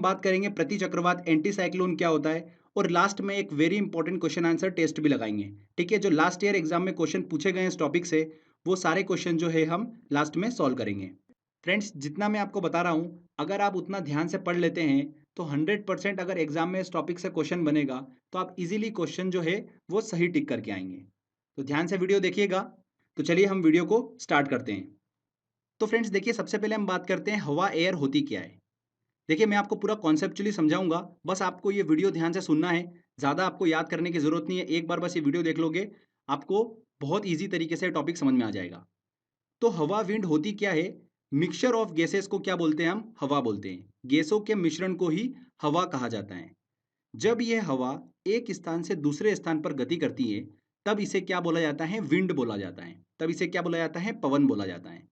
हम बात करेंगे प्रति चक्रवात एंटी साइक्लोन क्या होता है, और लास्ट में एक very important question answer test भी लगाएंगे। ठीक है, जो लास्ट ईयर एग्जाम में क्वेश्चन पूछे गए हैं इस टॉपिक से, वो सारे क्वेश्चन जो है हम लास्ट में सॉल्व करेंगे। फ्रेंड्स, जितना मैं आपको बता रहा हूँ, अगर आप उतना ध्यान से पढ़ लेते हैं तो 100% अगर एग्जाम में इस टॉपिक से क्वेश्चन बनेगा तो आप इजीली क्वेश्चन जो है वो सही टिक करके आएंगे। तो ध्यान से वीडियो देखिएगा। तो चलिए हम वीडियो को स्टार्ट करते हैं। तो फ्रेंड्स देखिए, सबसे पहले हम बात करते हैं हवा एयर होती क्या है। देखिए, मैं आपको पूरा कॉन्सेप्चुअली समझाऊंगा, बस आपको ये वीडियो ध्यान से सुनना है। ज़्यादा आपको याद करने की ज़रूरत नहीं है, एक बार बस ये वीडियो देख लोगे, आपको बहुत ईजी तरीके से टॉपिक समझ में आ जाएगा। तो हवा विंड होती क्या है? मिक्सचर ऑफ गैसेस को क्या बोलते हैं? हम हवा बोलते हैं। गैसों के मिश्रण को ही हवा कहा जाता है। जब यह हवा एक स्थान से दूसरे स्थान पर गति करती है, तब इसे क्या बोला जाता है? विंड बोला जाता है। तब इसे क्या बोला जाता है? पवन बोला जाता है।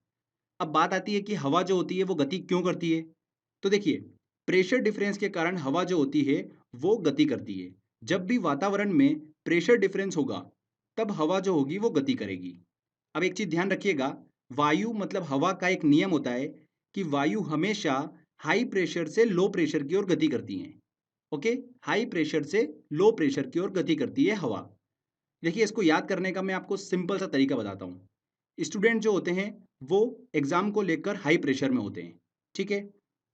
अब बात आती है कि हवा जो होती है वो गति क्यों करती है। तो देखिए, प्रेशर डिफरेंस के कारण हवा जो होती है वो गति करती है। जब भी वातावरण में प्रेशर डिफरेंस होगा, तब हवा जो होगी वो गति करेगी। अब एक चीज ध्यान रखिएगा, वायु मतलब हवा का एक नियम होता है कि वायु हमेशा हाई प्रेशर से लो प्रेशर की ओर गति करती है। ओके, हाई प्रेशर से लो प्रेशर की ओर गति करती है हवा। देखिए, इसको याद करने का मैं आपको सिंपल सा तरीका बताता हूँ। स्टूडेंट जो होते हैं वो एग्जाम को लेकर हाई प्रेशर में होते हैं। ठीक है,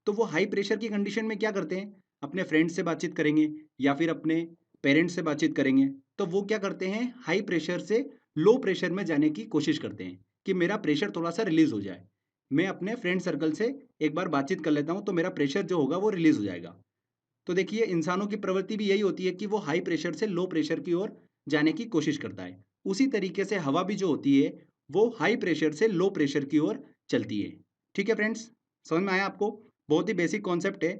तो वो हाई प्रेशर की कंडीशन में क्या करते हैं? अपने फ्रेंड्स से बातचीत करेंगे या फिर अपने पेरेंट्स से बातचीत करेंगे। तो वो क्या करते हैं? हाई प्रेशर से लो प्रेशर में जाने की कोशिश करते हैं कि मेरा प्रेशर थोड़ा सा रिलीज हो जाए। मैं अपने फ्रेंड सर्कल से एक बार बातचीत कर लेता हूँ तो मेरा प्रेशर जो होगा वो रिलीज हो जाएगा। तो देखिए, इंसानों की प्रवृत्ति भी यही होती है कि वो हाई प्रेशर से लो प्रेशर की ओर जाने की कोशिश करता है। उसी तरीके से हवा भी जो होती है वो हाई प्रेशर से लो प्रेशर की ओर चलती है। ठीक है फ्रेंड्स, समझ में आया आपको? बहुत ही बेसिक कॉन्सेप्ट है।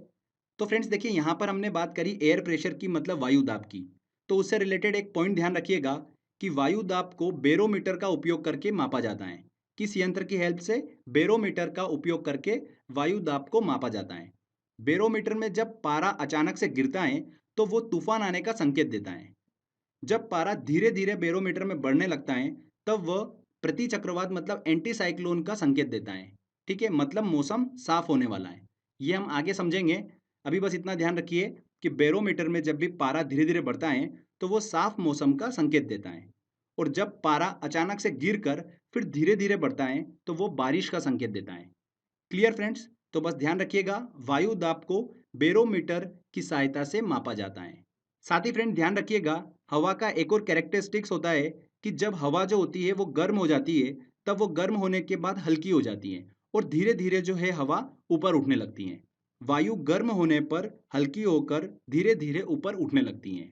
तो फ्रेंड्स देखिए, यहाँ पर हमने बात करी एयर प्रेशर की, मतलब वायु दाब की। तो उससे रिलेटेड एक पॉइंट ध्यान रखिएगा कि वायु दाब को बैरोमीटर का उपयोग करके मापा जाता है। किस यंत्र की हेल्प से? बैरोमीटर का उपयोग करके वायु दाब को मापा जाता है। बैरोमीटर में जब पारा अचानक से गिरता है तो वो तूफान आने का संकेत देता है। जब पारा धीरे धीरे बैरोमीटर में बढ़ने लगता है, तब वह प्रति चक्रवात मतलब एंटी साइक्लोन का संकेत देता है। ठीक है, मतलब मौसम साफ होने वाला है। ये हम आगे समझेंगे। अभी बस इतना ध्यान रखिए कि बैरोमीटर में जब भी पारा धीरे धीरे बढ़ता है तो वो साफ मौसम का संकेत देता है, और जब पारा अचानक से गिर कर फिर धीरे धीरे बढ़ता है तो वो बारिश का संकेत देता है। Clear friends? तो बस ध्यान रखिएगा, वायु दाब को बैरोमीटर की सहायता से मापा जाता है। साथ ही फ्रेंड ध्यान रखिएगा, हवा का एक और कैरेक्टरिस्टिक्स होता है कि जब हवा जो होती है वो गर्म हो जाती है, तब वो गर्म होने के बाद हल्की हो जाती है और धीरे धीरे जो है हवा ऊपर उठने लगती है। वायु गर्म होने पर हल्की होकर धीरे धीरे ऊपर उठने लगती हैं।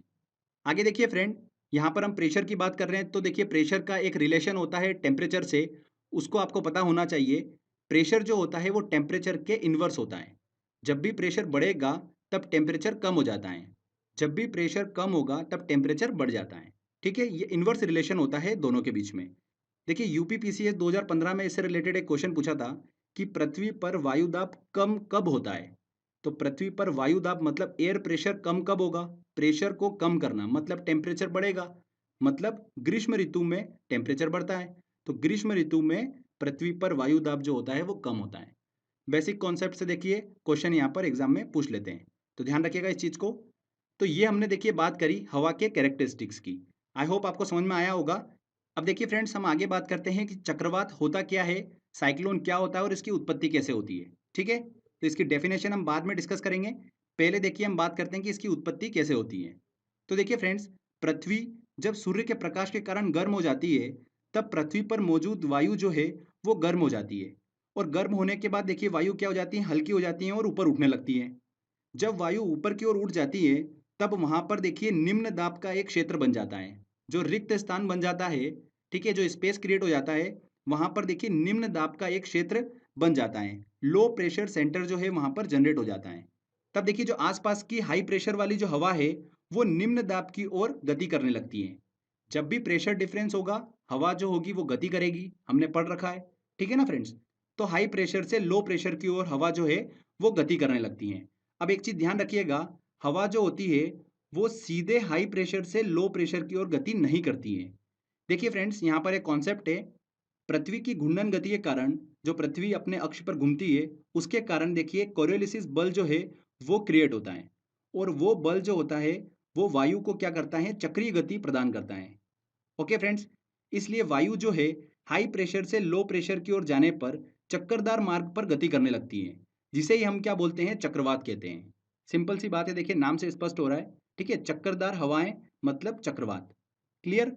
आगे देखिए फ्रेंड, यहाँ पर हम प्रेशर की बात कर रहे हैं, तो देखिए प्रेशर का एक रिलेशन होता है टेम्परेचर से। उसको आपको पता होना चाहिए। प्रेशर जो होता है वो टेम्परेचर के इन्वर्स होता है। जब भी प्रेशर बढ़ेगा तब टेम्परेचर कम हो जाता है। जब भी प्रेशर कम होगा तब टेम्परेचर बढ़ जाता है। ठीक है, ये इन्वर्स रिलेशन होता है दोनों के बीच में। देखिए, यूपीपीसीएस 2015 में इससे रिलेटेड एक क्वेश्चन पूछा था कि पृथ्वी पर वायुदाब कम कब होता है। तो पृथ्वी पर वायुदाब मतलब एयर प्रेशर कम कब होगा? प्रेशर को कम करना मतलब टेम्परेचर बढ़ेगा। मतलब ग्रीष्म ऋतु में टेम्परेचर बढ़ता है। तो ग्रीष्म ऋतु में पृथ्वी पर वायुदाब जो होता है वो कम होता है। बेसिक कॉन्सेप्ट से देखिए क्वेश्चन यहाँ पर एग्जाम में पूछ लेते हैं, तो ध्यान रखिएगा इस चीज को। तो ये हमने देखिए बात करी हवा के कैरेक्टरिस्टिक्स की। आई होप आपको समझ में आया होगा। अब देखिए फ्रेंड्स, हम आगे बात करते हैं कि चक्रवात होता क्या है, साइक्लोन क्या होता है और इसकी उत्पत्ति कैसे होती है। ठीक है, तो इसकी डेफिनेशन हम बाद में डिस्कस करेंगे। पहले देखिए हम बात करते हैं कि इसकी उत्पत्ति कैसे होती है। तो देखिए फ्रेंड्स, पृथ्वी जब सूर्य के प्रकाश के कारण गर्म हो जाती है, तब पृथ्वी पर मौजूद वायु जो है वो गर्म हो जाती है। और गर्म होने के बाद देखिए वायु क्या हो जाती है? हल्की हो जाती है और ऊपर उठने लगती है। जब वायु ऊपर की ओर उठ जाती है, तब वहां पर देखिए निम्न दाब का एक क्षेत्र बन जाता है, जो रिक्त स्थान बन जाता है। ठीक है, जो स्पेस क्रिएट हो जाता है, वहां पर देखिए निम्न दाब का एक क्षेत्र बन जाता है। लो प्रेशर सेंटर जो है वहां पर जनरेट हो जाता है। तब देखिए जो आसपास की हाई प्रेशर वाली जो हवा है वो निम्न दाब की ओर गति करने लगती है। जब भी प्रेशर डिफरेंस होगा, हवा जो होगी वो गति करेगी, हमने पढ़ रखा है। ठीक है ना फ्रेंड्स? तो हाई प्रेशर से लो प्रेशर की ओर हवा जो है वो गति करने लगती है। अब एक चीज ध्यान रखिएगा, हवा जो होती है वो सीधे हाई प्रेशर से लो प्रेशर की ओर गति नहीं करती है। देखिए फ्रेंड्स, यहाँ पर एक कॉन्सेप्ट है। पृथ्वी की घूर्णन गति के कारण, जो पृथ्वी अपने अक्ष पर घूमती है, उसके कारण देखिए कोरियोलिसिस बल जो है वो क्रिएट होता है और वो बल जो होता है वो वायु को क्या करता है, चक्रीय गति प्रदान करता है। ओके फ्रेंड्स, इसलिए वायु जो है हाई प्रेशर से लो प्रेशर की ओर जाने पर चक्करदार मार्ग पर गति करने लगती है, जिसे ही हम क्या बोलते हैं, चक्रवात कहते हैं। सिंपल सी बात है, देखिए नाम से स्पष्ट हो रहा है। ठीक है, चक्करदार हवाएं मतलब चक्रवात। क्लियर?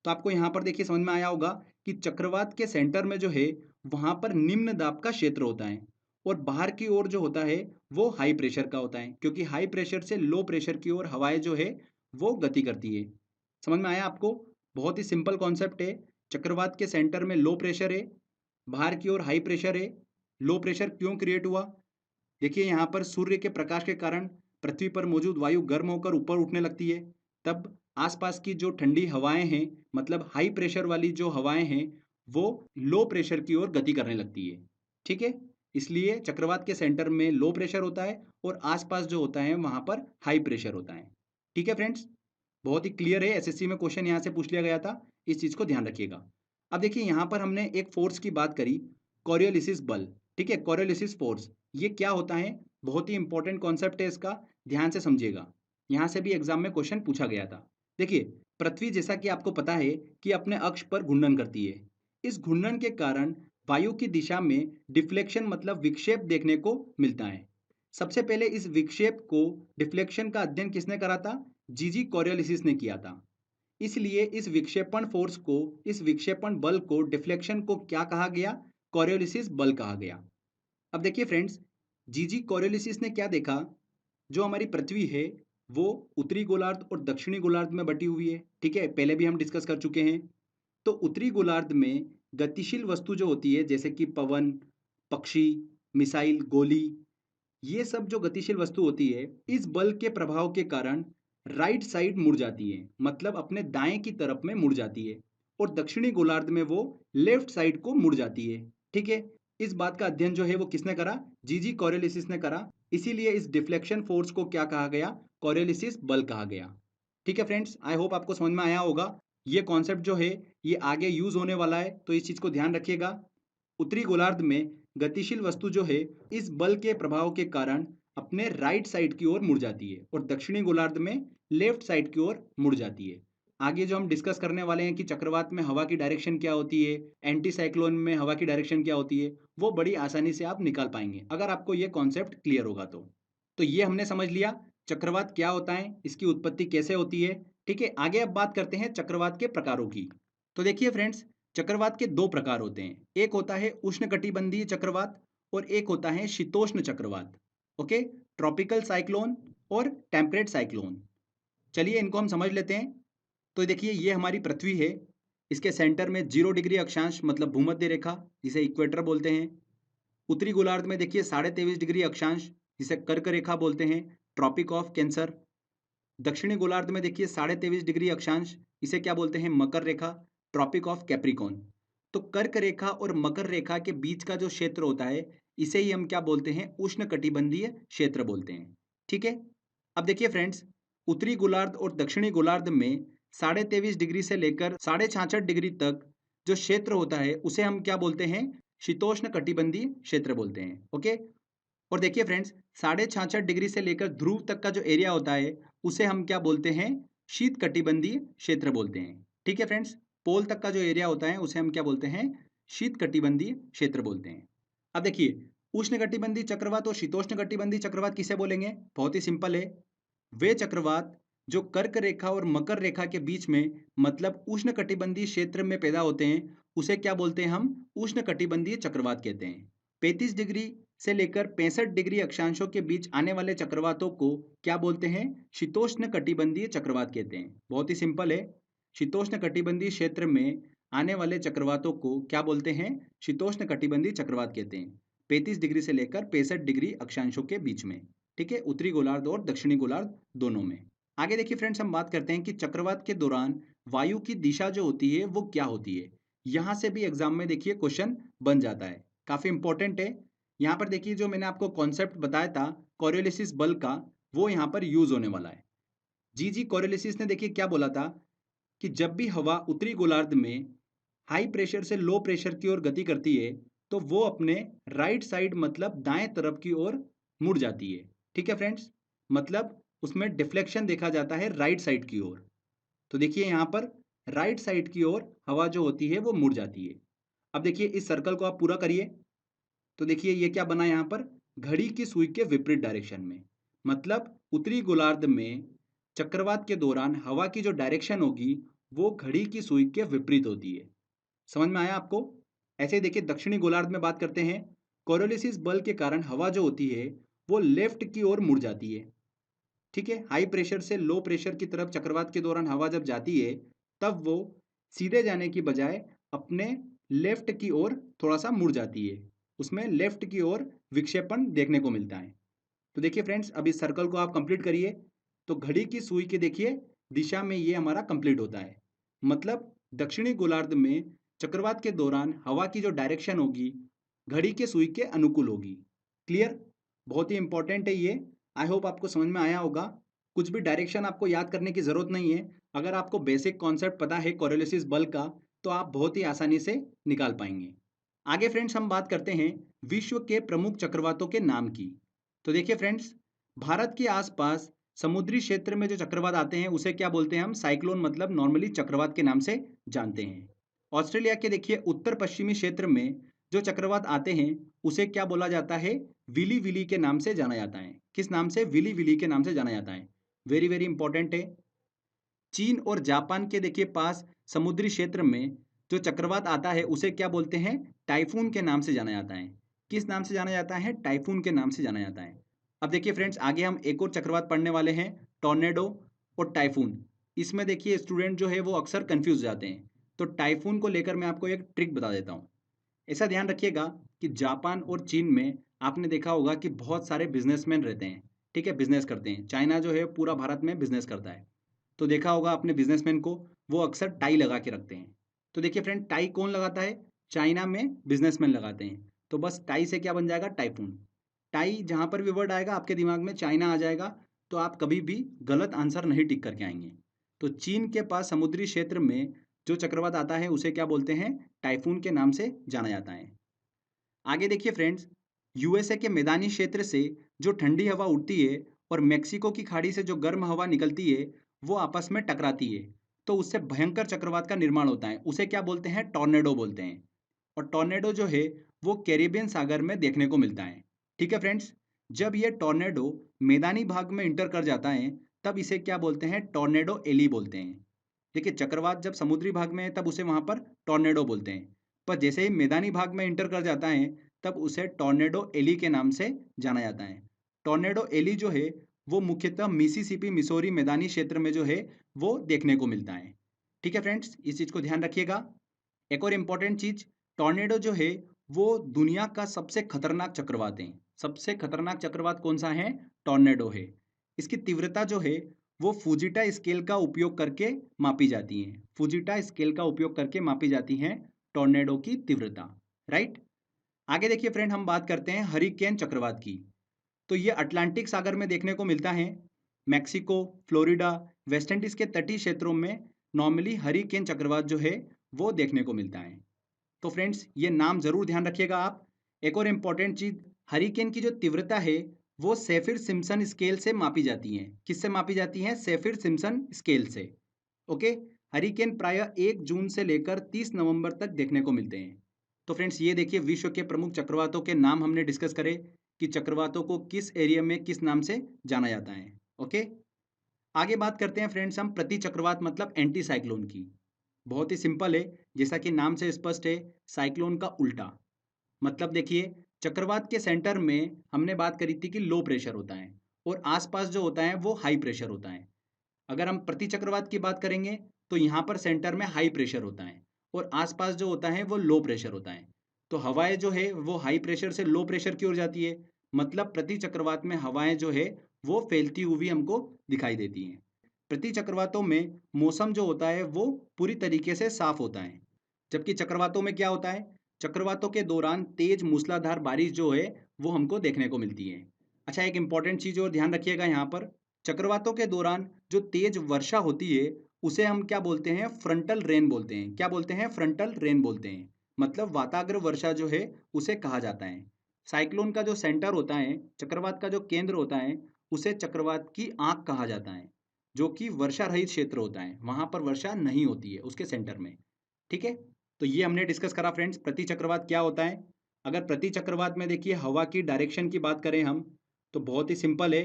तो आपको यहाँ पर देखिए समझ में आया होगा कि चक्रवात के सेंटर में जो है वहां पर निम्न दाब का क्षेत्र होता है और बाहर की ओर जो होता है वो हाई प्रेशर का होता है, क्योंकि हाई प्रेशर से लो प्रेशर की ओर हवाएं जो है वो गति करती है। समझ में आया आपको? बहुत ही सिंपल कॉन्सेप्ट है। चक्रवात के सेंटर में लो प्रेशर है, बाहर की ओर हाई प्रेशर है। लो प्रेशर क्यों क्रिएट हुआ? देखिए यहाँ पर सूर्य के प्रकाश के कारण पृथ्वी पर मौजूद वायु गर्म होकर ऊपर उठने लगती है। तब आसपास की जो ठंडी हवाएं हैं, मतलब हाई प्रेशर वाली जो हवाएं हैं, वो लो प्रेशर की ओर गति करने लगती है। ठीक है, इसलिए चक्रवात के सेंटर में लो प्रेशर होता है और आसपास जो होता है वहां पर हाई प्रेशर होता है। ठीक है फ्रेंड्स, बहुत ही क्लियर है। एसएससी में क्वेश्चन यहाँ से पूछ लिया गया था, इस चीज को ध्यान रखिएगा। अब देखिए यहाँ पर हमने एक फोर्स की बात करी, कोरियोलिसिस बल। ठीक है, कोरियोलिसिस फोर्स ये क्या होता है, बहुत ही इंपॉर्टेंट कॉन्सेप्ट है इसका, ध्यान से समझिएगा। यहाँ से भी एग्जाम में क्वेश्चन पूछा गया था। देखिए, पृथ्वी जैसा कि आपको पता है कि अपने अक्ष पर घूर्णन करती है। इस घूर्णन के कारण वायु की दिशा में डिफ्लेक्शन मतलब विक्षेप देखने को मिलता है। सबसे पहले इस विक्षेप को, डिफ्लेक्शन का अध्ययन किसने करा था? जीजी कोरियोलिसिस ने किया था। इसलिए इस विक्षेपण फोर्स को, इस विक्षेपण बल को, डिफ्लेक्शन को क्या कहा गया? कोरियोलिसिस बल कहा गया। अब देखिए फ्रेंड्स, जीजी कोरियोलिसिस ने क्या देखा, जो हमारी पृथ्वी है वो उत्तरी गोलार्ध और दक्षिणी गोलार्ध में बटी हुई है। ठीक है, पहले भी हम डिस्कस कर चुके हैं। तो उत्तरी गोलार्ध में गतिशील वस्तु जो होती है, जैसे कि पवन, पक्षी, मिसाइल, गोली, ये सब जो गतिशील वस्तु होती है, इस बल के प्रभाव के कारण राइट साइड मुड़ जाती है, मतलब अपने दाएं की तरफ में मुड़ जाती है, और दक्षिणी गोलार्ध में वो लेफ्ट साइड को मुड़ जाती है। ठीक है, इस बात का अध्ययन जो है वो किसने करा? जीजी कोरियोलिसिस ने करा। इसीलिए इस डिफ्लेक्शन फोर्स को क्या कहा गया? कोरियोलिसिस बल कहा गया। ठीक है फ्रेंड्स, आई होप आपको समझ में आया होगा। ये कॉन्सेप्ट जो है ये आगे यूज होने वाला है, तो इस चीज को ध्यान रखिएगा। उत्तरी गोलार्ध में गतिशील वस्तु जो है इस बल के प्रभाव के कारण अपने राइट साइड की ओर मुड़ जाती है और दक्षिणी गोलार्ध में लेफ्ट साइड की ओर मुड़ जाती है। आगे जो हम डिस्कस करने वाले हैं कि चक्रवात में हवा की डायरेक्शन क्या होती है, एंटी साइक्लोन में हवा की डायरेक्शन क्या होती है, वो बड़ी आसानी से आप निकाल पाएंगे अगर आपको ये कॉन्सेप्ट क्लियर होगा तो ये हमने समझ लिया चक्रवात क्या होता है, इसकी उत्पत्ति कैसे होती है। ठीक है, आगे अब बात करते हैं चक्रवात के प्रकारों की। तो देखिए फ्रेंड्स, चक्रवात के दो प्रकार होते हैं, एक होता है उष्णकटिबंधीय चक्रवात और एक होता है शीतोष्ण चक्रवात। ओके, ट्रॉपिकल साइक्लोन और टेम्परेट साइक्लोन। चलिए इनको हम समझ लेते हैं। तो देखिए ये हमारी पृथ्वी है, इसके सेंटर में 0 डिग्री अक्षांश मतलब भूमध्य रेखा, जिसे इक्वेटर बोलते हैं। उत्तरी गोलार्ध में देखिए 23.5 डिग्री अक्षांश, जिसे कर्क रेखा बोलते हैं, ट्रॉपिक ऑफ कैंसर। दक्षिणी गोलार्ध में देखिए 23.5 डिग्री अक्षांश, इसे क्या बोलते हैं? मकर रेखा, ट्रॉपिक ऑफ कैप्रिकॉन। तो कर्क रेखा और मकर रेखा के बीच का जो क्षेत्र होता है इसे ही हम क्या बोलते हैं? उष्णकटिबंधीय क्षेत्र बोलते हैं। ठीक है, अब देखिए फ्रेंड्स, उत्तरी गोलार्ध और दक्षिणी गोलार्ध में 23.5 डिग्री से लेकर 66.5 डिग्री तक जो क्षेत्र होता है उसे हम क्या बोलते हैं? शीतोष्ण कटिबंधीय क्षेत्र बोलते हैं। ओके, और देखिए फ्रेंड्स, 66.5 डिग्री से लेकर ध्रुव तक का जो एरिया होता है उसे हम क्या बोलते हैं? शीत कटिबंधीय क्षेत्र बोलते हैं। ठीक है फ्रेंड्स, पोल तक का जो एरिया होता है उसे हम क्या बोलते हैं? शीत कटिबंधीय क्षेत्र बोलते हैं। अब देखिए, उष्ण कटिबंधीय चक्रवात और शीतोष्ण कटिबंधीय चक्रवात किसे बोलेंगे? बहुत ही सिंपल है, वे चक्रवात जो कर्क रेखा और मकर रेखा के बीच में मतलब उष्ण कटिबंधीय क्षेत्र में पैदा होते हैं उसे क्या बोलते हैं? हम उष्ण कटिबंधीय चक्रवात कहते हैं। 35 डिग्री से लेकर 65 डिग्री अक्षांशों के बीच आने वाले चक्रवातों को क्या बोलते हैं? शीतोष्ण कटिबंधीय चक्रवात कहते हैं। बहुत ही सिंपल है, शीतोष्ण कटिबंधीय क्षेत्र में आने वाले चक्रवातों को क्या बोलते हैं? शीतोष्ण कटिबंधीय चक्रवात कहते हैं। 35 डिग्री से लेकर 65 डिग्री अक्षांशों के बीच में। ठीक है, उत्तरी गोलार्ध और दक्षिणी गोलार्ध दोनों में। आगे देखिए फ्रेंड्स, हम बात करते हैं कि चक्रवात के दौरान वायु की दिशा जो होती है वो क्या होती है। यहां से भी एग्जाम में देखिए क्वेश्चन बन जाता है, काफी इंपॉर्टेंट है। यहाँ पर देखिए जो मैंने आपको कॉन्सेप्ट बताया था कोरियोलिसिस बल का, वो यहाँ पर यूज होने वाला है। जीजी कोरियोलिसिस ने देखिए क्या बोला था कि जब भी हवा उत्तरी गोलार्ध में हाई प्रेशर से लो प्रेशर की ओर गति करती है तो वो अपने राइट साइड मतलब दाएं तरफ की ओर मुड़ जाती है। ठीक है फ्रेंड्स, मतलब उसमें डिफ्लेक्शन देखा जाता है राइट साइड की ओर। तो देखिए यहाँ पर राइट साइड की ओर हवा जो होती है वो मुड़ जाती है। अब देखिए इस सर्कल को आप पूरा करिए। तो देखिए ये क्या बना यहाँ पर, घड़ी की सुई के विपरीत डायरेक्शन में। मतलब उत्तरी गोलार्ध में चक्रवात के दौरान हवा की जो डायरेक्शन होगी वो घड़ी की सुई के विपरीत होती है। समझ में आया आपको? ऐसे ही देखिए दक्षिणी गोलार्ध में बात करते हैं। कोरोलिसिस बल के कारण हवा जो होती है वो लेफ्ट की ओर मुड़ जाती है। ठीक है, हाई प्रेशर से लो प्रेशर की तरफ चक्रवात के दौरान हवा जब जाती है तब वो सीधे जाने की बजाय अपने लेफ्ट की ओर थोड़ा सा मुड़ जाती है। उसमें लेफ्ट की ओर विक्षेपण देखने को मिलता है। तो देखिए फ्रेंड्स, अब इस सर्कल को आप कंप्लीट करिए। तो घड़ी की सुई के देखिए दिशा में ये हमारा कंप्लीट होता है। मतलब दक्षिणी गोलार्ध में चक्रवात के दौरान हवा की जो डायरेक्शन होगी घड़ी के सुई के अनुकूल होगी। क्लियर? बहुत ही इंपॉर्टेंट है ये। आई होप आपको समझ में आया होगा। कुछ भी डायरेक्शन आपको याद करने की ज़रूरत नहीं है। अगर आपको बेसिक कॉन्सेप्ट पता है कोरिलेसिस बल का तो आप बहुत ही आसानी से निकाल पाएंगे। आगे फ्रेंड्स हम बात करते हैं विश्व के प्रमुख चक्रवातों के नाम की। तो देखिए फ्रेंड्स, भारत के आसपास समुद्री क्षेत्र में जो चक्रवात आते हैं उसे क्या बोलते हैं हम, साइक्लोन, मतलब नॉर्मली चक्रवात के नाम से जानते हैं। ऑस्ट्रेलिया के देखिए उत्तर पश्चिमी क्षेत्र में जो चक्रवात आते हैं उसे क्या बोला जाता है, विली विली के नाम से जाना जाता है। किस नाम से? विली विली के नाम से जाना जाता है। वेरी वेरी इंपॉर्टेंट है। चीन और जापान के देखिए पास समुद्री क्षेत्र में जो चक्रवात आता है उसे क्या बोलते हैं, टाइफून के नाम से जाना जाता है। किस नाम से जाना जाता है? टाइफून के नाम से जाना जाता है। अब देखिए फ्रेंड्स, आगे हम एक और चक्रवात पढ़ने वाले हैं, टॉर्नेडो और टाइफून। इसमें देखिए स्टूडेंट जो है वो अक्सर कंफ्यूज जाते हैं। तो टाइफून को लेकर मैं आपको एक ट्रिक बता देता हूँ। ऐसा ध्यान रखिएगा कि जापान और चीन में आपने देखा होगा कि बहुत सारे बिजनेसमैन रहते हैं। ठीक है, बिजनेस करते हैं। चाइना जो है पूरा भारत में बिजनेस करता है। तो देखा होगा अपने बिजनेसमैन को, वो अक्सर टाई लगा के रखते हैं। तो देखिए फ्रेंड, टाई कौन लगाता है? चाइना में बिजनेसमैन लगाते हैं। तो बस टाई से क्या बन जाएगा? टाइफून। टाई जहाँ पर भी वर्ड आएगा आपके दिमाग में चाइना आ जाएगा, तो आप कभी भी गलत आंसर नहीं टिक करके आएंगे। तो चीन के पास समुद्री क्षेत्र में जो चक्रवात आता है उसे क्या बोलते हैं? टाइफून के नाम से जाना जाता है। आगे देखिए फ्रेंड्स, यूएसए के मैदानी क्षेत्र से जो ठंडी हवा उठती है और मेक्सिको की खाड़ी से जो गर्म हवा निकलती है वो आपस में टकराती है, तो उससे भयंकर चक्रवात का निर्माण होता है। उसे क्या बोलते हैं? टॉर्नेडो बोलते हैं। और टॉर्नेडो जो है वो कैरिबियन सागर में देखने को मिलता है। ठीक है फ्रेंड्स, जब ये टॉर्नेडो मैदानी भाग में इंटर कर जाता है तब इसे क्या बोलते हैं? टॉर्नेडो एली बोलते हैं। देखिए चक्रवात जब समुद्री भाग में है तब उसे वहां पर टॉर्नेडो बोलते हैं, पर जैसे ही मैदानी भाग में इंटर कर जाता है तब उसे टॉर्नेडो एली के नाम से जाना जाता है। टॉर्नेडो एली जो है वो मुख्यतः मिसिसिपी मिसौरी मैदानी क्षेत्र में जो है वो देखने को मिलता है। ठीक है फ्रेंड्स, इस चीज़ को ध्यान रखिएगा। एक और इम्पॉर्टेंट चीज, टॉर्नेडो जो है वो दुनिया का सबसे खतरनाक चक्रवात है। सबसे खतरनाक चक्रवात कौन सा है? टॉर्नेडो है। इसकी तीव्रता जो है वो फुजिटा स्केल का उपयोग करके मापी जाती है। फुजिटा स्केल का उपयोग करके मापी जाती है टॉर्नेडो की तीव्रता। राइट? आगे देखिए फ्रेंड, हम बात करते हैं हरिकेन चक्रवात की। तो ये अटलांटिक सागर में देखने को मिलता है। मैक्सिको, फ्लोरिडा, वेस्ट इंडीज के तटीय क्षेत्रों में नॉर्मली हरिकेन चक्रवात जो है वो देखने को मिलता है। तो फ्रेंड्स, ये नाम जरूर ध्यान रखिएगा आप। एक और इम्पॉर्टेंट चीज, हरिकेन की जो तीव्रता है वो सेफिर सिम्पसन स्केल से मापी जाती है। किससे मापी जाती है? सेफिर सिम्पसन स्केल से। ओके। हरिकेन प्रायः 1 जून से लेकर 30 नवंबर तक देखने को मिलते हैं। तो फ्रेंड्स, ये देखिए विश्व के प्रमुख चक्रवातों के नाम हमने डिस्कस करे कि चक्रवातों को किस एरिया में किस नाम से जाना जाता है। ओके। आगे बात करते हैं फ्रेंड्स हम प्रति चक्रवात मतलब एंटी साइक्लोन की। बहुत ही सिंपल है, जैसा कि नाम से स्पष्ट है, साइक्लोन का उल्टा। मतलब देखिए चक्रवात के सेंटर में हमने बात करी थी कि लो प्रेशर होता है और आसपास जो होता है वो हाई प्रेशर होता है। अगर हम प्रति चक्रवात की बात करेंगे तो यहाँ पर सेंटर में हाई प्रेशर होता है और आसपास जो होता है वो लो प्रेशर होता है। तो हवाएं जो है वो हाई प्रेशर से लो प्रेशर की ओर जाती है। मतलब प्रति चक्रवात में हवाएं जो है वो फैलती हुई हमको दिखाई देती हैं। प्रति चक्रवातों में मौसम जो होता है वो पूरी तरीके से साफ होता है। जबकि चक्रवातों में क्या होता है? चक्रवातों के दौरान तेज मूसलाधार बारिश जो है वो हमको देखने को मिलती है। अच्छा, एक इंपॉर्टेंट चीज और ध्यान रखिएगा यहाँ पर, चक्रवातों के दौरान जो तेज वर्षा होती है उसे हम क्या बोलते हैं? फ्रंटल रेन बोलते हैं। क्या बोलते हैं? फ्रंटल रेन बोलते हैं। मतलब वाताग्र वर्षा जो है उसे कहा जाता है। साइक्लोन का जो सेंटर होता है, चक्रवात का जो केंद्र होता है, उसे चक्रवात की आंख कहा जाता है, जो कि वर्षा रहित क्षेत्र होता है। वहां पर वर्षा नहीं होती है उसके सेंटर में। ठीक है, तो ये हमने डिस्कस करा फ्रेंड्स, प्रति चक्रवात क्या होता है। अगर प्रति चक्रवात में देखिए हवा की डायरेक्शन की बात करें हम, तो बहुत ही सिंपल है।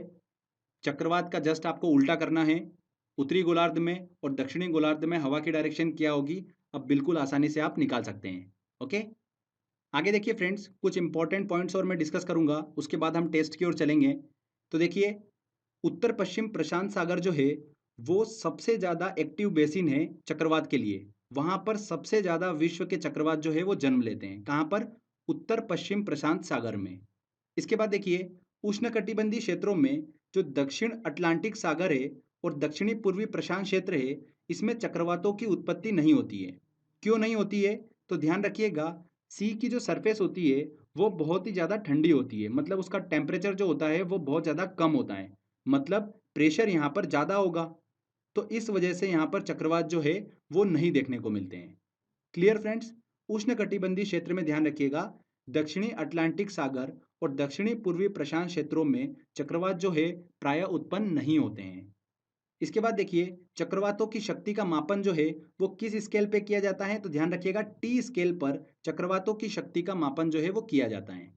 चक्रवात का जस्ट आपको उल्टा करना है। उत्तरी गोलार्ध में और दक्षिणी गोलार्ध में हवा की डायरेक्शन क्या होगी, अब बिल्कुल आसानी से आप निकाल सकते हैं। ओके, आगे देखिए फ्रेंड्स, कुछ इंपॉर्टेंट पॉइंट्स और मैं डिस्कस करूंगा, उसके बाद हम टेस्ट की ओर चलेंगे। तो देखिए, उत्तर पश्चिम प्रशांत सागर जो है वो सबसे ज़्यादा एक्टिव बेसिन है चक्रवात के लिए। वहां पर सबसे ज़्यादा विश्व के चक्रवात जो है वो जन्म लेते हैं। कहाँ पर? उत्तर पश्चिम प्रशांत सागर में। इसके बाद देखिए, उष्णकटिबंधीय क्षेत्रों में जो दक्षिण अटलांटिक सागर है और दक्षिणी पूर्वी प्रशांत क्षेत्र है, इसमें चक्रवातों की उत्पत्ति नहीं होती है। क्यों नहीं होती है? तो ध्यान रखिएगा, सी की जो सरफेस होती है वो बहुत ही ज़्यादा ठंडी होती है, मतलब उसका टेम्परेचर जो होता है वो बहुत ज़्यादा कम होता है, मतलब प्रेशर यहाँ पर ज़्यादा होगा। तो इस वजह से यहाँ पर चक्रवात जो है वो नहीं देखने को मिलते हैं। Clear friends? उष्णकटिबंधीय क्षेत्र में ध्यान रखिएगा, दक्षिणी अटलांटिक सागर और दक्षिणी पूर्वी प्रशांत क्षेत्रों में चक्रवात जो है प्रायः उत्पन्न नहीं होते हैं। इसके बाद देखिए, चक्रवातों की शक्ति का मापन जो है वो किस स्केल पे किया जाता है, तो ध्यान रखिएगा टी स्केल पर चक्रवातों की शक्ति का मापन जो है वो किया जाता है।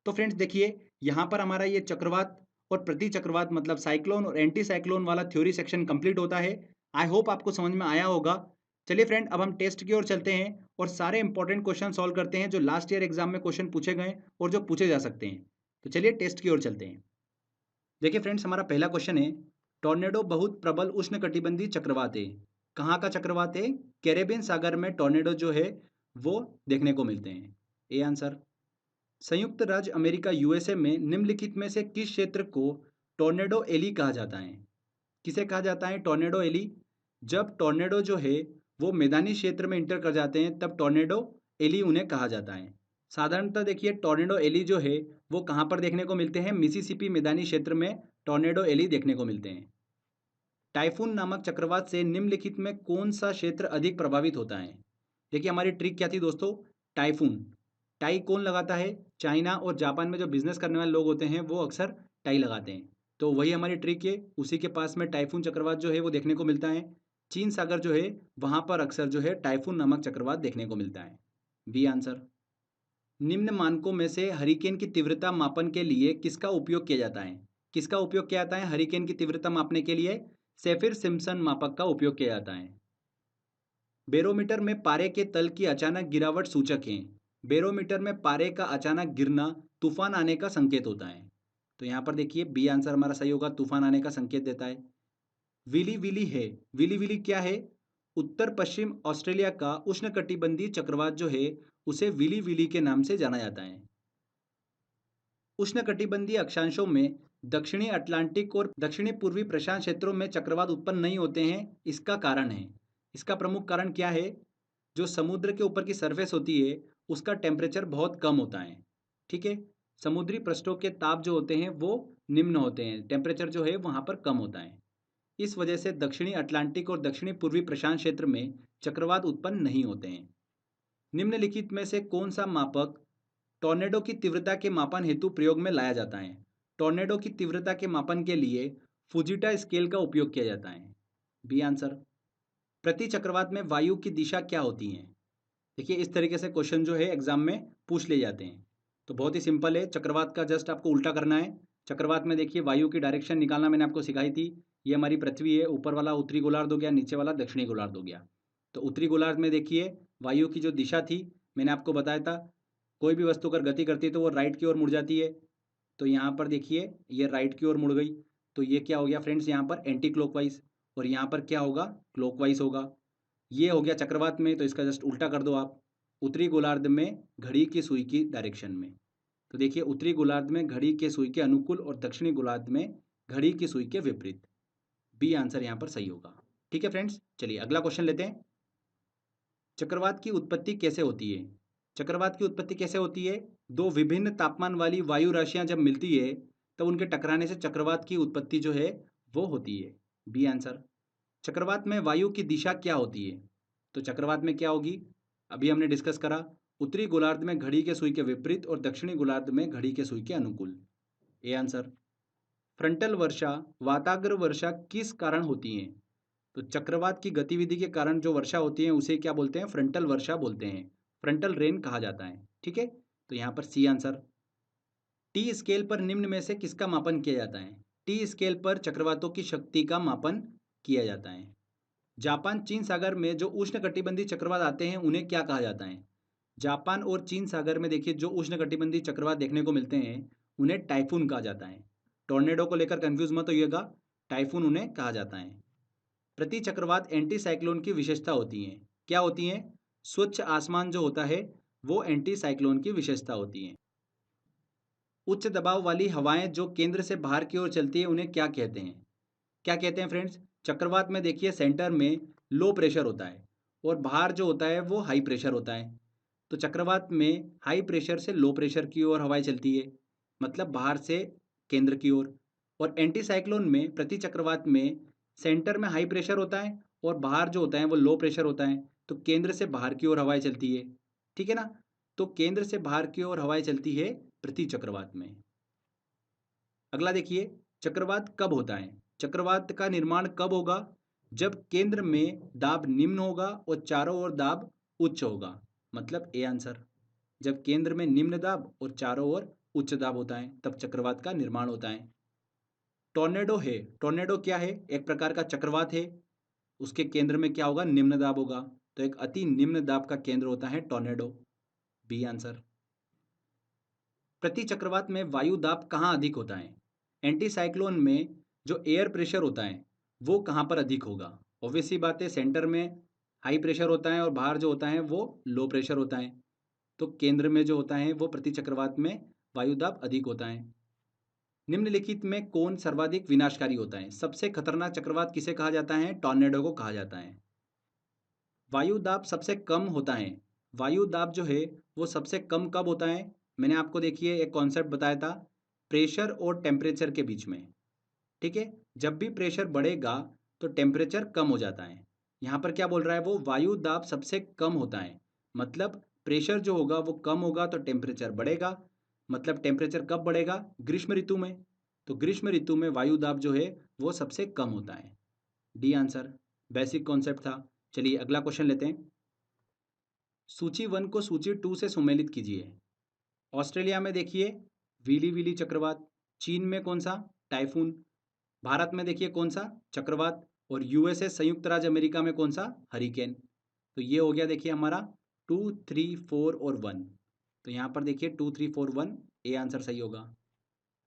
तो फ्रेंड्स देखिए, यहाँ पर हमारा ये चक्रवात और प्रति चक्रवात मतलब साइक्लोन और एंटी साइक्लोन वाला थ्योरी सेक्शन कंप्लीट होता है। आई होप आपको समझ में आया होगा। चलिए फ्रेंड, अब हम टेस्ट की ओर चलते हैं और सारे इंपॉर्टेंट क्वेश्चन सॉल्व करते हैं जो लास्ट ईयर एग्जाम में क्वेश्चन पूछे गए और जो पूछे जा सकते हैं। तो चलिए टेस्ट की ओर चलते हैं। देखिए फ्रेंड्स, हमारा पहला क्वेश्चन है, टॉर्नेडो बहुत प्रबल उष्णकटिबंधीय चक्रवात है। कहाँ का चक्रवात है? कैरेबियन सागर में टॉर्नेडो जो है वो देखने को मिलते हैं। A answer. संयुक्त राज्य अमेरिका यूएसए में निम्नलिखित में से किस क्षेत्र को टॉर्नेडो एली कहा जाता है? किसे कहा जाता है टॉर्नेडो एली? जब टॉर्नेडो जो है वो मैदानी क्षेत्र में इंटर कर जाते हैं तब टॉर्नेडो एली उन्हें कहा जाता है। साधारणतः देखिए, टॉर्नेडो एली जो है वो कहाँ पर देखने को मिलते हैं? मिसिसिपी मैदानी क्षेत्र में टॉर्नेडो एली देखने को मिलते हैं। टाइफून नामक चक्रवात से निम्नलिखित में कौन सा क्षेत्र अधिक प्रभावित होता है? देखिए हमारी ट्रिक क्या थी दोस्तों, टाइफून। टाई कौन लगाता है? चाइना और जापान में जो बिजनेस करने वाले लोग होते हैं वो अक्सर टाई लगाते हैं। तो वही हमारी ट्रिक है, उसी के पास में टाइफून चक्रवात जो है वो देखने को मिलता है। चीन सागर जो है वहां पर अक्सर जो है टाइफून नामक चक्रवात देखने को मिलता है। B answer. निम्न मानकों में से हरिकेन की तीव्रता मापन के लिए किसका उपयोग किया जाता है? किसका उपयोग किया जाता है हरिकेन की तीव्रता मापने के लिए? सेफिर सिम्पसन मापक का उपयोग किया जाता है। बैरोमीटर में पारे के तल की अचानक गिरावट सूचक है। बैरोमीटर में पारे का अचानक गिरना तूफान आने का संकेत होता है। तो यहाँ पर देखिए बी आंसर हमारा सही होगा, तूफान आने का संकेत देता है। विली विली है। विली विली क्या है? उत्तर पश्चिम ऑस्ट्रेलिया का उष्णकटिबंधीय चक्रवात जो है उसे विली विली के नाम से जाना जाता है। उष्णकटिबंधीय अक्षांशों में दक्षिणी अटलांटिक और दक्षिणी पूर्वी प्रशांत क्षेत्रों में चक्रवात उत्पन्न नहीं होते हैं। इसका कारण है, इसका प्रमुख कारण क्या है? जो समुद्र के ऊपर की सरफेस होती है उसका टेम्परेचर बहुत कम होता है। ठीक है, समुद्री पृष्ठों के ताप जो होते हैं वो निम्न होते हैं, टेम्परेचर जो है वहाँ पर कम होता है। इस वजह से दक्षिणी अटलांटिक और दक्षिणी पूर्वी प्रशांत क्षेत्र में चक्रवात उत्पन्न नहीं होते हैं। निम्नलिखित में से कौन सा मापक टॉर्नेडो की तीव्रता के मापन हेतु प्रयोग में लाया जाता है? टॉर्नेडो की तीव्रता के मापन के लिए फुजिटा स्केल का उपयोग किया जाता है। B answer. प्रति चक्रवात में वायु की दिशा क्या होती है? देखिए इस तरीके से क्वेश्चन जो है एग्जाम में पूछ ले जाते हैं। तो बहुत ही सिंपल है, चक्रवात का जस्ट आपको उल्टा करना है। चक्रवात में देखिए वायु की डायरेक्शन निकालना मैंने आपको सिखाई थी। ये हमारी पृथ्वी है, ऊपर वाला उत्तरी गोलार्ध हो गया, नीचे वाला दक्षिणी गोलार्ध हो गया। तो उत्तरी गोलार्ध में देखिए वायु की जो दिशा थी मैंने आपको बताया था, कोई भी वस्तु अगर गति करती है तो वो राइट की ओर मुड़ जाती है। तो यहाँ पर देखिए ये राइट की ओर मुड़ गई, तो ये क्या हो गया फ्रेंड्स, यहाँ पर एंटी क्लॉकवाइज। और यहाँ पर क्या होगा? क्लॉकवाइज होगा। ये हो गया चक्रवात में, तो इसका जस्ट उल्टा कर दो आप। उत्तरी गोलार्ध में घड़ी की सुई की डायरेक्शन में। तो देखिए उत्तरी गोलार्ध में घड़ी के सुई के अनुकूल और दक्षिणी गोलार्ध में घड़ी की सुई के विपरीत। बी आंसर यहाँ पर सही होगा। ठीक है फ्रेंड्स, चलिए अगला क्वेश्चन लेते हैं। चक्रवात की उत्पत्ति कैसे होती है? चक्रवात की उत्पत्ति कैसे होती है? दो विभिन्न तापमान वाली वायु राशियां जब मिलती है तब उनके टकराने से चक्रवात की उत्पत्ति जो है वो होती है। B answer. चक्रवात में वायु की दिशा क्या होती है? तो चक्रवात में क्या होगी? अभी हमने डिस्कस करा, उत्तरी गोलार्ध में घड़ी के सुई के विपरीत और दक्षिणी गोलार्ध में घड़ी के सुई के अनुकूल। A answer. फ्रंटल वर्षा, वाताग्र वर्षा किस कारण होती है? तो चक्रवात की गतिविधि के कारण जो वर्षा होती है उसे क्या बोलते हैं? फ्रंटल वर्षा बोलते हैं, फ्रंटल रेन कहा जाता है। ठीक है, तो यहाँ पर सी आंसर। टी स्केल पर निम्न में से किसका मापन किया जाता है? टी स्केल पर चक्रवातों की शक्ति का मापन किया जाता है। जापान चीन सागर में जो उष्णकटिबंधीय चक्रवात आते हैं उन्हें क्या कहा जाता है? जापान और चीन सागर में देखिए जो उष्णकटिबंधीय चक्रवात देखने को मिलते हैं उन्हें टाइफून कहा जाता है। टॉर्नेडो को लेकर कंफ्यूज मत होइएगा, टाइफून उन्हें कहा जाता है। प्रति चक्रवात एंटी साइक्लोन की विशेषता होती है, क्या होती है? स्वच्छ आसमान जो होता है वो एंटी साइक्लोन की विशेषता होती है। उच्च दबाव वाली हवाएं जो केंद्र से बाहर की ओर चलती है उन्हें क्या कहते हैं? क्या कहते हैं फ्रेंड्स? चक्रवात में देखिए सेंटर में लो प्रेशर होता है और बाहर जो होता है वो हाई प्रेशर होता है। तो चक्रवात में हाई प्रेशर से लो प्रेशर की ओर हवाएं चलती है, मतलब बाहर से केंद्र की ओर। और एंटी साइक्लोन में प्रति चक्रवात में सेंटर में हाई प्रेशर होता है और बाहर जो होता है वो लो प्रेशर होता है, तो केंद्र से बाहर की ओर हवाएं चलती है। ठीक है ना? तो केंद्र से बाहर की ओर हवाएं चलती है प्रति चक्रवात में। अगला देखिए, चक्रवात कब होता है? चक्रवात का निर्माण कब होगा? जब केंद्र में दाब निम्न होगा और चारों ओर दाब उच्च होगा, मतलब ए आंसर। जब केंद्र में निम्न दाब और चारों ओर उच्च दाब होता है तब चक्रवात का निर्माण होता है। टॉर्नेडो है, टॉर्नेडो क्या है? एक प्रकार का चक्रवात है, उसके केंद्र में क्या होगा? निम्न दाब होगा, तो एक अति निम्न दाब का केंद्र होता है टॉर्नेडो। B answer. प्रति चक्रवात में वायु दाब कहाँ अधिक होता है? एंटी साइक्लोन में जो एयर प्रेशर होता है वो कहाँ पर अधिक होगा? ऑब्वियसली बात है, सेंटर में हाई प्रेशर होता है और बाहर जो होता है वो लो प्रेशर होता है, तो केंद्र में जो होता है वो प्रति चक्रवात में वायु दाब अधिक होता है। निम्नलिखित में कौन सर्वाधिक विनाशकारी होता है? सबसे खतरनाक चक्रवात किसे कहा जाता है? टॉर्नेडो को कहा जाता है। वायु दाब सबसे कम होता है, वायु दाब जो है वो सबसे कम कब होता है? मैंने आपको देखिए एक कॉन्सेप्ट बताया था, प्रेशर और टेम्परेचर के बीच में। ठीक है, जब भी प्रेशर बढ़ेगा तो टेम्परेचर कम हो जाता है। यहाँ पर क्या बोल रहा है वो? वायु दाब सबसे कम होता है, मतलब प्रेशर जो होगा वो कम होगा तो टेम्परेचर बढ़ेगा। मतलब टेम्परेचर कब बढ़ेगा? ग्रीष्म ऋतु में। तो ग्रीष्म ऋतु में वायु दाब जो है वो सबसे कम होता है। डी आंसर, बेसिक कॉन्सेप्ट था। चलिए अगला क्वेश्चन लेते हैं। सूची 1 को सूची 2 से सुमेलित कीजिए। ऑस्ट्रेलिया में देखिए व्हीली व्हीली चक्रवात, चीन में कौन सा? टाइफून, भारत में देखिए कौन सा? चक्रवात, और यूएसए संयुक्त राज्य अमेरिका में कौन सा? हरिकेन। तो ये हो गया देखिए हमारा 2, 3, 4 और 1। तो यहाँ पर देखिए 2, 3, 4, 1, ए आंसर सही होगा।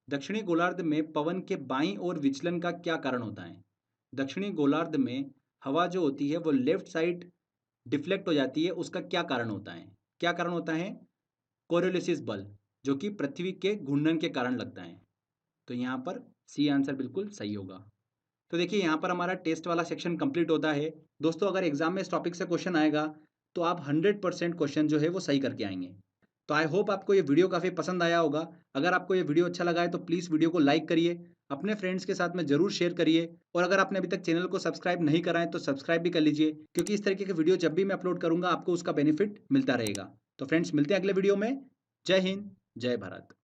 दक्षिणी गोलार्ध में पवन के बाईं ओर विचलन का क्या कारण होता है? दक्षिणी गोलार्ध में हवा जो होती है वो लेफ्ट साइड डिफ्लेक्ट हो जाती है, उसका क्या कारण होता है? क्या कारण होता है? कोरियोलिसिस बल, जो कि पृथ्वी के घूर्णन के कारण लगता है। तो यहाँ पर सी आंसर बिल्कुल सही होगा। तो देखिए यहाँ पर हमारा टेस्ट वाला सेक्शन कंप्लीट होता है। दोस्तों अगर एग्जाम में इस टॉपिक से क्वेश्चन आएगा तो आप 100% क्वेश्चन जो है वो सही करके आएंगे। तो आई होप आपको ये वीडियो काफ़ी पसंद आया होगा। अगर आपको ये वीडियो अच्छा लगा है तो प्लीज़ वीडियो को लाइक करिए, अपने फ्रेंड्स के साथ में ज़रूर शेयर करिए, और अगर आपने अभी तक चैनल को सब्सक्राइब नहीं करा है तो सब्सक्राइब भी कर लीजिए, क्योंकि इस तरीके के वीडियो जब भी मैं अपलोड करूँगा आपको उसका बेनिफिट मिलता रहेगा। तो फ्रेंड्स मिलते हैं अगले वीडियो में। जय हिंद, जय भारत।